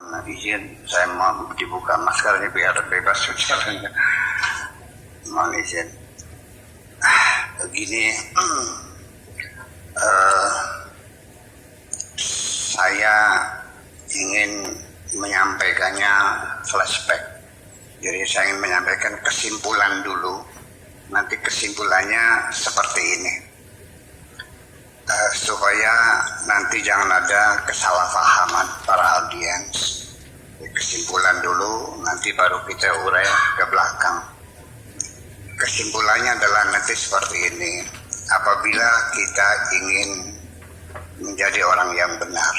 Nah, izin saya mau dibuka maskernya biar bebas bicaranya. Mohon izin. Begini, saya ingin menyampaikannya flashback. Jadi saya ingin menyampaikan kesimpulan dulu. Nanti kesimpulannya seperti ini. Supaya nanti jangan ada kesalahpahaman para audiens. Kesimpulan dulu, nanti baru kita urai ke belakang. Kesimpulannya adalah nanti seperti ini. Apabila kita ingin menjadi orang yang benar,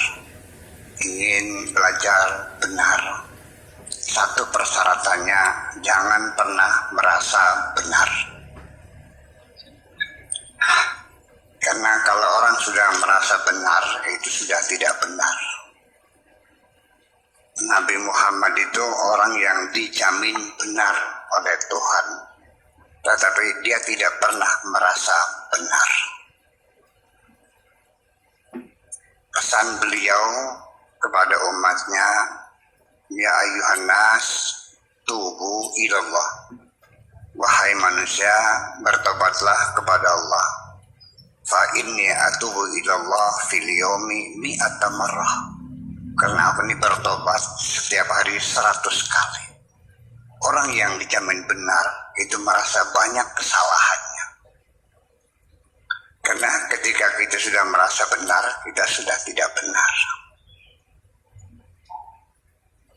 ingin belajar benar, satu persyaratannya jangan pernah merasa benar. Karena kalau orang sudah merasa benar, itu sudah tidak benar. Nabi Muhammad itu orang yang dijamin benar oleh Tuhan, tetapi dia tidak pernah merasa benar. Pesan beliau kepada umatnya, ya ayuhan nas, tubu ilallah. Wahai manusia, bertobatlah kepada Allah. Fa inni atubu ilallah fil yaumi mi'ata marrah. Karena aku ini bertobat setiap hari 100 kali. Orang yang dijamin benar itu merasa banyak kesalahannya. Karena ketika kita sudah merasa benar, kita sudah tidak benar.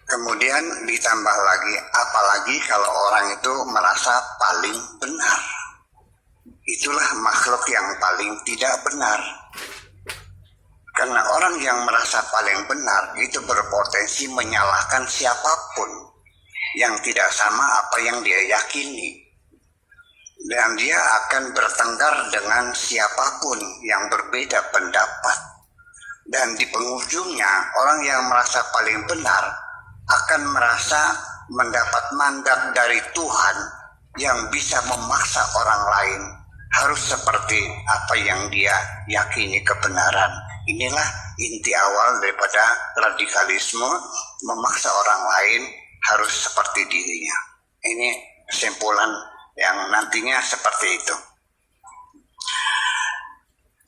Kemudian ditambah lagi, apalagi kalau orang itu merasa paling benar. Itulah makhluk yang paling tidak benar. Karena orang yang merasa paling benar itu berpotensi menyalahkan siapapun yang tidak sama apa yang dia yakini. Dan dia akan bertengkar dengan siapapun yang berbeda pendapat. Dan di penghujungnya orang yang merasa paling benar akan merasa mendapat mandat dari Tuhan yang bisa memaksa orang lain harus seperti apa yang dia yakini kebenaran. Inilah inti awal daripada radikalisme, memaksa orang lain harus seperti dirinya. Ini kesimpulan yang nantinya seperti itu.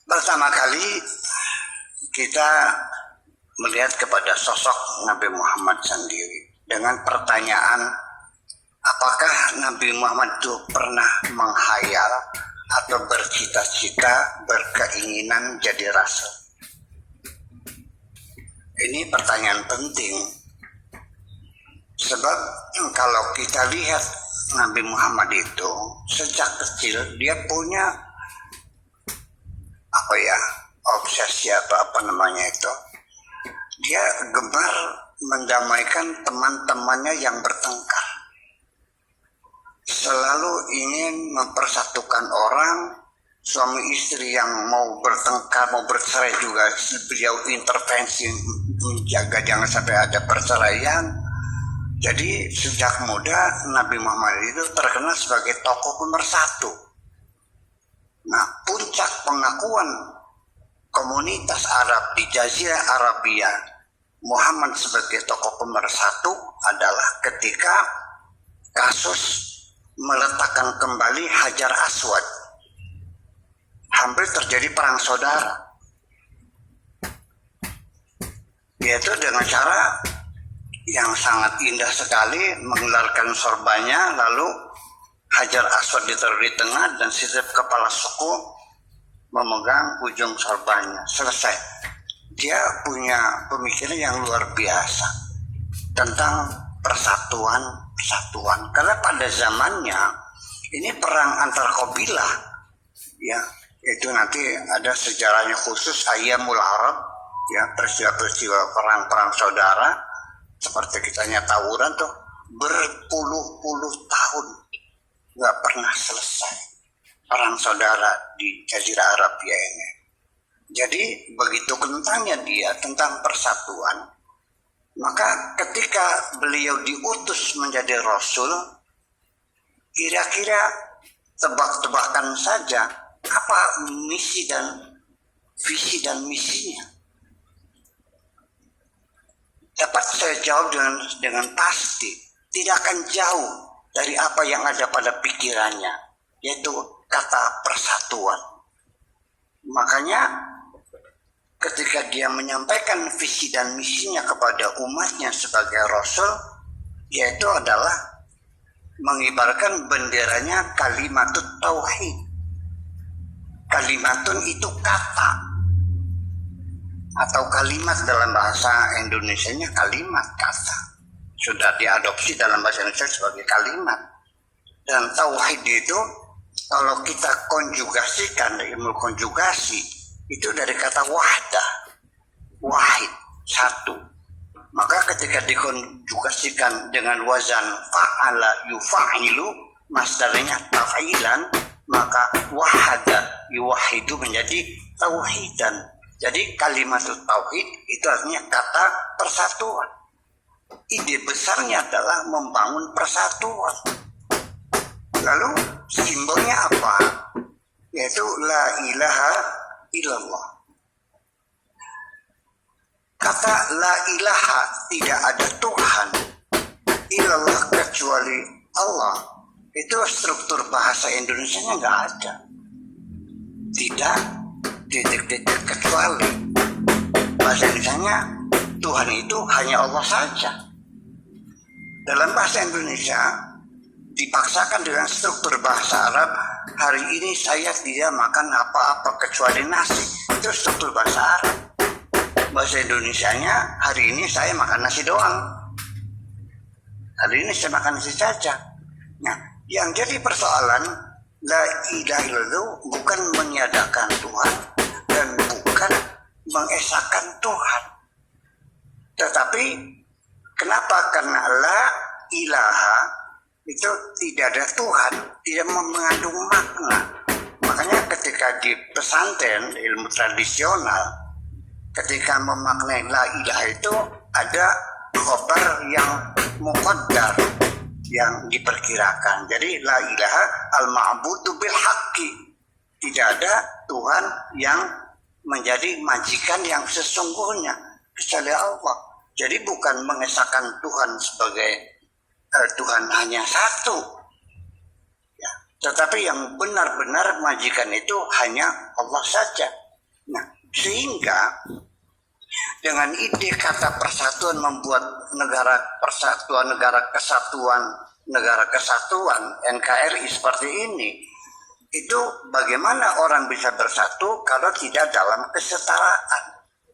Pertama kali kita melihat kepada sosok Nabi Muhammad sendiri dengan pertanyaan, apakah Nabi Muhammad itu pernah menghayal atau bercita-cita, berkeinginan jadi rasul? Ini pertanyaan penting. Sebab kalau kita lihat Nabi Muhammad itu sejak kecil dia punya obsesi apa namanya itu. Dia gemar mendamaikan teman-temannya yang bertengkar. Selalu ingin mempersatukan orang, suami istri yang mau bertengkar, mau bercerai juga, beliau intervensi menjaga jangan sampai ada perceraian. Jadi sejak muda Nabi Muhammad itu terkenal sebagai tokoh pemersatu. Nah, puncak pengakuan komunitas Arab di Jazirah Arabia Muhammad sebagai tokoh pemersatu adalah ketika kasus meletakkan kembali Hajar Aswad. Hampir terjadi perang saudara. Yaitu dengan cara yang sangat indah sekali, mengeluarkan sorbannya, lalu Hajar Aswad ditaruh di tengah dan setiap kepala suku memegang ujung sorbannya. Selesai. Dia punya pemikiran yang luar biasa tentang persatuan. Karena pada zamannya ini perang antar kabilah, ya, itu nanti ada sejarahnya khusus Ayyamul Arab, ya, peristiwa-peristiwa perang-perang saudara seperti kitanya tawuran tuh berpuluh-puluh tahun nggak pernah selesai perang saudara di Jazirah Arabia ini. Jadi begitu kentangnya dia tentang persatuan. Maka ketika beliau diutus menjadi Rasul, kira-kira tebak-tebakan saja apa misi dan visi dan misinya. dapat saya jawab dengan pasti, tidak akan jauh dari apa yang ada pada pikirannya, yaitu kata persatuan. Makanya ketika dia menyampaikan visi dan misinya kepada umatnya sebagai Rasul, yaitu adalah mengibarkan benderanya kalimatut tauhid. Kalimatun itu kata, atau kalimat dalam bahasa Indonesianya kalimat, kata. Sudah diadopsi dalam bahasa Indonesia sebagai kalimat. Dan tauhid itu kalau kita konjugasikan, ilmu konjugasi, itu dari kata wahdah, wahid, satu. Maka ketika dikonjugasikan dengan wazan fa'ala yufa'ilu, masdarnya taf'ilan, maka wahada yuwahidu menjadi tauhidan. Jadi kalimat tauhid itu artinya kata persatuan. Ide besarnya adalah membangun persatuan. Lalu simbolnya apa? Yaitu la ilaha illallah. Kata la ilaha, tidak ada Tuhan illallah kecuali Allah, itu struktur bahasa Indonesianya nggak ada. Tidak titik-titik kecuali. Bahasa Indonesianya Tuhan itu hanya Allah saja. Dalam bahasa Indonesia dipaksakan dengan struktur bahasa Arab, hari ini saya tidak makan apa-apa kecuali nasi. Itu struktur bahasa Arab. Bahasa Indonesianya, hari ini saya makan nasi doang. Hari ini saya makan nasi saja. Nah, yang jadi persoalan, la ilaha illallah bukan meniadakan Tuhan dan bukan mengesahkan Tuhan. Tetapi kenapa? Karena la ilaha itu tidak ada Tuhan, tidak mengandung makna. Makanya ketika di pesantren ilmu tradisional, ketika memaknai la ilaha itu ada khobar yang muqaddar, yang diperkirakan. Jadi la ilaha al-ma'budu bil haqqi, tidak ada Tuhan yang menjadi majikan yang sesungguhnya kecuali Allah. Jadi bukan mengesahkan Tuhan sebagai Tuhan hanya satu, ya, tetapi yang benar-benar majikan itu hanya Allah saja. Nah, sehingga dengan ide kata persatuan membuat negara persatuan, negara kesatuan NKRI seperti ini, itu bagaimana orang bisa bersatu kalau tidak dalam kesetaraan?